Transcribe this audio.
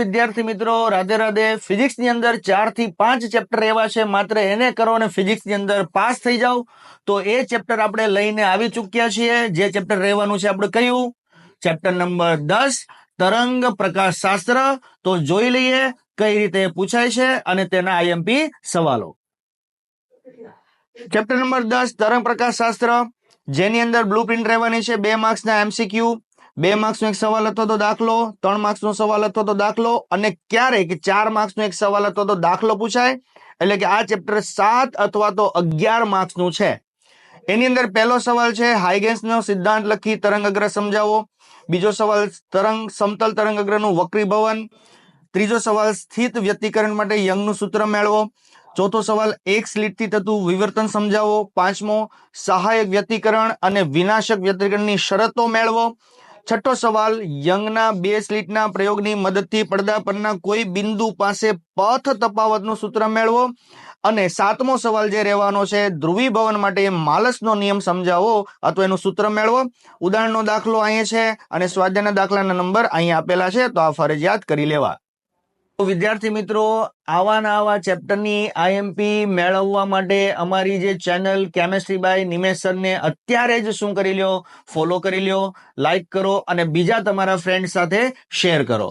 વિદ્યાર્થી મિત્રો, રાધે રાધે. ફિઝિક્સની અંદર 4 થી 5 ચેપ્ટર એવા છે, માત્ર એને કરો અને ફિઝિક્સની અંદર પાસ થઈ જાવ. તો એ ચેપ્ટર આપણે લઈને આવી ચૂક્યા છીએ. જે ચેપ્ટર રહેવાનું છે આપણે કયું? ચેપ્ટર નંબર 10, તરંગ પ્રકાશ શાસ્ત્ર. તો જોઈ લઈએ કઈ રીતે પૂછાય છે અને તેના આઈએમપી સવાલો. ચેપ્ટર નંબર 10, તરંગ પ્રકાશ શાસ્ત્ર, જેની અંદર બ્લુપ્રિન્ટ રહેવાની છે. 2 માર્ક્સના MCQ, 2 માર્ક્સનો એક સવાલ અથવા તો દાખલો, 3 માર્ક્સનો સવાલ અથવા તો દાખલો, અને ક્યારેક 4 માર્ક્સનો એક સવાલ અથવા તો દાખલો પૂછાય. એટલે કે આ ચેપ્ટર 7 અથવા તો 11 માર્ક્સનું છે. એની અંદર પહેલો સવાલ છે હાઇગેન્સનો સિદ્ધાંત લખી તરંગાગ્ર સમજાવો. બીજો સવાલ સમતલ તરંગાગ્રનું વક્રીભવન. ત્રીજો સવાલ સ્થિત વ્યતિકરણ માટે યંગનું સૂત્ર મેળવો. ચોથો સવાલ એક સ્લિટથી થતું વિવર્તન સમજાવો. પાંચમો સહાયક વ્યતિકરણ અને વિનાશક વ્યતિકરણની શરતો મેળવો. છઠ્ઠો સવાલ યંગના 2 સ્લિટના પ્રયોગની મદદથી પડદા પરના કોઈ બિંદુ પાસે પથ તફાવતનું સૂત્ર મેળવો. અને 7મો સવાલ જે રહેવાનો છે ધ્રુવીભવન માટે માલસનો નિયમ સમજાવો અથવા એનું સૂત્ર મેળવો. ઉદાહરણનો દાખલો અહીંયા છે અને સ્વાધ્યાયના દાખલાના નંબર અહીંયા આપેલા છે, તો આ ફરજિયાત કરી લેવા. વિદ્યાર્થી મિત્રો, આવા ચેપ્ટરની આઈએમપી મેળવવા માટે અમારી જે ચેનલ કેમેસ્ટ્રી બાય નિમેશ સરને અત્યારે જ શું કરી લ્યો? ફોલો કરી લ્યો, લાઈક કરો અને બીજા તમારા ફ્રેન્ડ સાથે શેર કરો.